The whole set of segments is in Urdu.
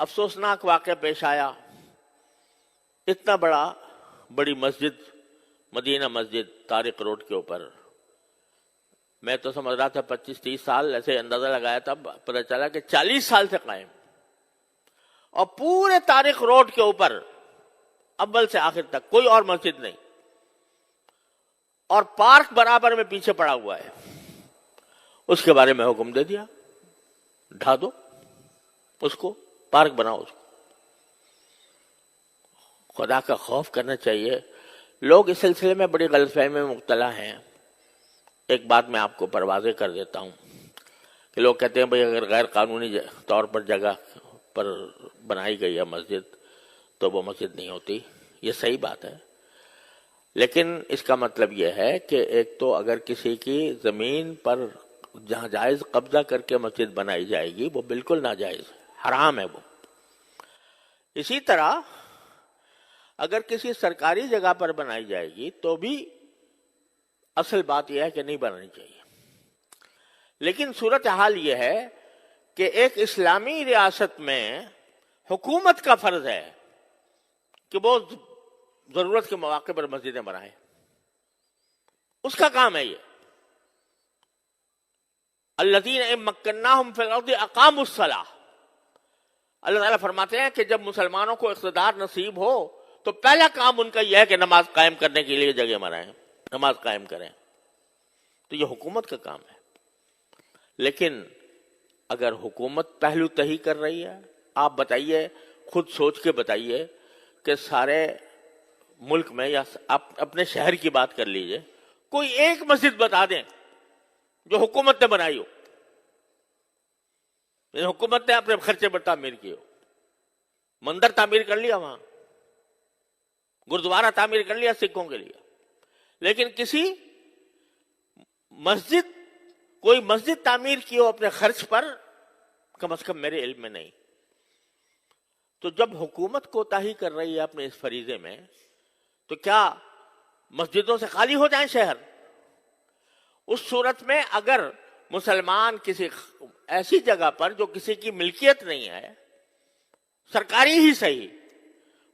افسوسناک واقعہ پیش آیا. اتنا بڑی مسجد، مدینہ مسجد طارق روڈ کے اوپر، میں تو سمجھ رہا تھا 25-30 سال، ایسے اندازہ لگایا تھا، پتہ چلا کہ 40 سال سے قائم. اور پورے طارق روڈ کے اوپر اول سے آخر تک کوئی اور مسجد نہیں، اور پارک برابر میں پیچھے پڑا ہوا ہے. اس کے بارے میں حکم دے دیا، ڈھا دو اس کو، پارک بناؤ اس کو. خدا کا خوف کرنا چاہیے. لوگ اس سلسلے میں بڑی غلط فہمی میں مبتلا ہیں. ایک بات میں آپ کو پروازیں کر دیتا ہوں کہ لوگ کہتے ہیں بھئی اگر غیر قانونی طور پر جگہ پر بنائی گئی ہے مسجد تو وہ مسجد نہیں ہوتی. یہ صحیح بات ہے، لیکن اس کا مطلب یہ ہے کہ ایک تو اگر کسی کی زمین پر جہاں جائز قبضہ کر کے مسجد بنائی جائے گی وہ بالکل ناجائز ہے، حرام ہے وہ. اسی طرح اگر کسی سرکاری جگہ پر بنائی جائے گی تو بھی اصل بات یہ ہے کہ نہیں بنانی چاہیے. لیکن صورتحال یہ ہے کہ ایک اسلامی ریاست میں حکومت کا فرض ہے کہ وہ ضرورت کے مواقع پر مسجدیں بنائے. اس کا کام ہے یہ. الذین ان مکناہم فی الارض اقاموا الصلاۃ. اللہ تعالیٰ فرماتے ہیں کہ جب مسلمانوں کو اقتدار نصیب ہو تو پہلا کام ان کا یہ ہے کہ نماز قائم کرنے کے لیے جگہ بنائیں، نماز قائم کریں. تو یہ حکومت کا کام ہے. لیکن اگر حکومت پہلو تہی کر رہی ہے، آپ بتائیے، خود سوچ کے بتائیے کہ سارے ملک میں یا اپنے شہر کی بات کر لیجئے، کوئی ایک مسجد بتا دیں جو حکومت نے بنائی ہو، یعنی حکومت نے اپنے خرچے پر تعمیر کی ہو. مندر تعمیر کر لیا، وہاں گردوارہ تعمیر کر لیا سکھوں کے لیے، لیکن کسی مسجد، کوئی مسجد تعمیر کی ہو اپنے خرچ پر، کم از کم میرے علم میں نہیں. تو جب حکومت کوتاہی کر رہی ہے اپنے اس فریضے میں تو کیا مسجدوں سے خالی ہو جائیں شہر؟ اس صورت میں اگر مسلمان کسی ایسی جگہ پر جو کسی کی ملکیت نہیں ہے، سرکاری ہی صحیح،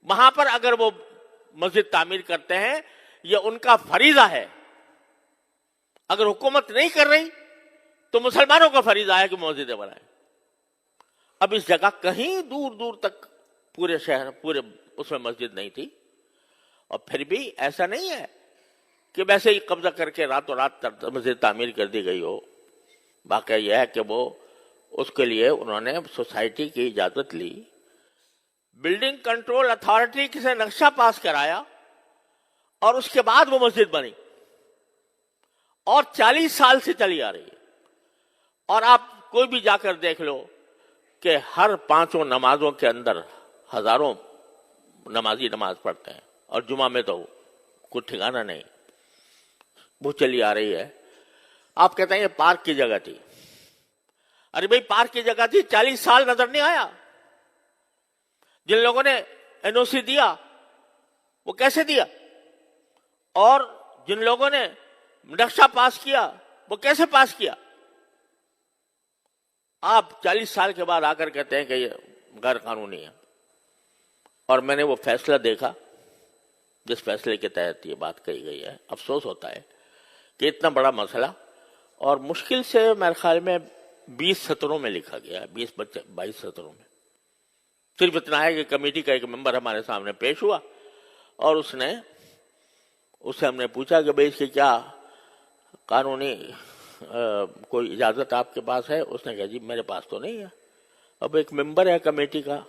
وہاں پر اگر وہ مسجد تعمیر کرتے ہیں یہ ان کا فریضہ ہے. اگر حکومت نہیں کر رہی تو مسلمانوں کا فریضہ ہے کہ مسجدیں بنائیں. اب اس جگہ کہیں دور دور تک پورے شہر، پورے اس میں مسجد نہیں تھی، اور پھر بھی ایسا نہیں ہے کہ ویسے ہی قبضہ کر کے راتوں رات مسجد تعمیر کر دی گئی ہو. واقعہ یہ ہے کہ وہ اس کے لیے انہوں نے سوسائٹی کی اجازت لی، بلڈنگ کنٹرول اتھارٹی سے نقشہ پاس کرایا، اور اس کے بعد وہ مسجد بنی، اور 40 سال سے چلی آ رہی ہے. اور آپ کوئی بھی جا کر دیکھ لو کہ ہر 5 نمازوں کے اندر ہزاروں نمازی نماز پڑھتے ہیں، اور جمعہ میں تو کوئی ٹھکانہ نہیں، وہ چلی آ رہی ہے. آپ کہتے ہیں یہ پارک کی جگہ تھی. ارے بھائی پارک کی جگہ تھی، 40 سال نظر نہیں آیا. جن لوگوں نے این او سی دیا وہ کیسے دیا، اور جن لوگوں نے نقشہ پاس کیا وہ کیسے پاس کیا؟ آپ 40 سال کے بعد آ کر کہتے ہیں کہ یہ غیر قانونی ہے. اور میں نے وہ فیصلہ دیکھا جس فیصلے کے تحت یہ بات کہی گئی ہے. افسوس ہوتا ہے کہ اتنا بڑا مسئلہ، اور مشکل سے میرے خیال میں 20 سطروں میں لکھا گیا ہے، 22 سطروں میں. صرف اتنا ہے کہ کمیٹی کا ایک ممبر ہمارے سامنے پیش ہوا، اور اس سے ہم نے پوچھا کہ بھئی اس کی کیا قانونی کوئی اجازت آپ کے پاس ہے؟ اس نے کہا جی میرے پاس تو نہیں ہے. اب ایک ممبر ہے کمیٹی کا،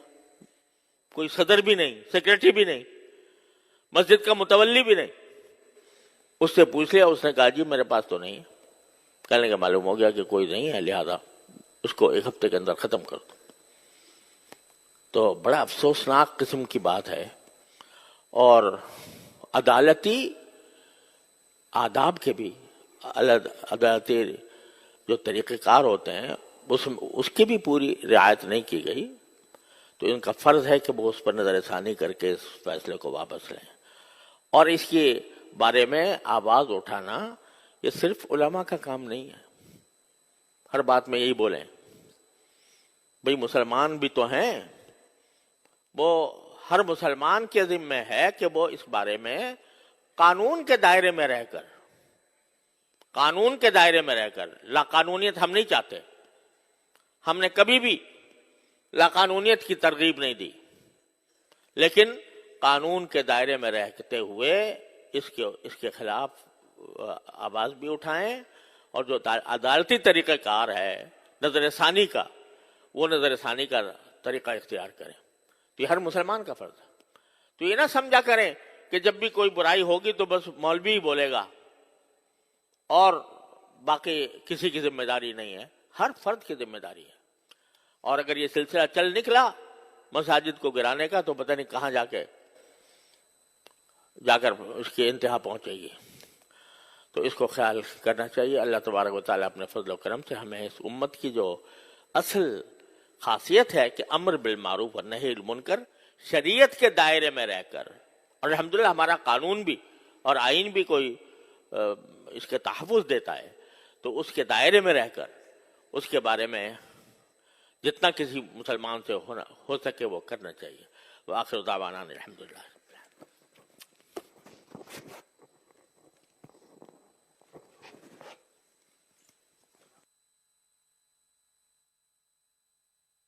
کوئی صدر بھی نہیں، سیکریٹری بھی نہیں، مسجد کا متولی بھی نہیں. اس سے پوچھ لیا، اس نے کہا جی میرے پاس تو نہیں ہے. کہنے کا معلوم ہو گیا کہ کوئی نہیں ہے، لہذا اس کو 1 ہفتے کے اندر ختم کر دو. تو بڑا افسوسناک قسم کی بات ہے. اور عدالتی آداب کے بھی، عدالتی جو طریقہ کار ہوتے ہیں اس کی بھی پوری رعایت نہیں کی گئی. تو ان کا فرض ہے کہ وہ اس پر نظر ثانی کر کے اس فیصلے کو واپس لیں. اور اس کے بارے میں آواز اٹھانا یہ صرف علماء کا کام نہیں ہے. ہر بات میں یہی بولیں بھئی مسلمان بھی تو ہیں، وہ ہر مسلمان کے ذمہ ہے کہ وہ اس بارے میں قانون کے دائرے میں رہ کر، لا قانونیت ہم نہیں چاہتے، ہم نے کبھی بھی لا قانونیت کی ترغیب نہیں دی، لیکن قانون کے دائرے میں رہتے ہوئے اس کے خلاف آواز بھی اٹھائیں، اور جو عدالتی طریقہ کار ہے نظر ثانی کا، وہ نظر ثانی کا طریقہ اختیار کریں۔ تو یہ ہر مسلمان کا فرض ہے۔ تو یہ نہ سمجھا کریں کہ جب بھی کوئی برائی ہوگی تو بس مولوی ہی بولے گا اور باقی کسی کی ذمہ داری نہیں ہے، ہر فرد کی ذمہ داری ہے۔ اور اگر یہ سلسلہ چل نکلا مساجد کو گرانے کا تو پتہ نہیں کہاں جا کر اس کی انتہا پہنچے گی۔ تو اس کو خیال کرنا چاہیے۔ اللہ تبارک و تعالیٰ اپنے فضل و کرم سے ہمیں اس امت کی جو اصل خاصیت ہے کہ امر بالمعروف اور نہی عن المنکر، شریعت کے دائرے میں رہ کر، اور الحمدللہ ہمارا قانون بھی اور آئین بھی کوئی اس کے تحفظ دیتا ہے، تو اس کے دائرے میں رہ کر اس کے بارے میں جتنا کسی مسلمان سے ہو سکے وہ کرنا چاہیے۔ وآخر دعوانا الحمدللہ۔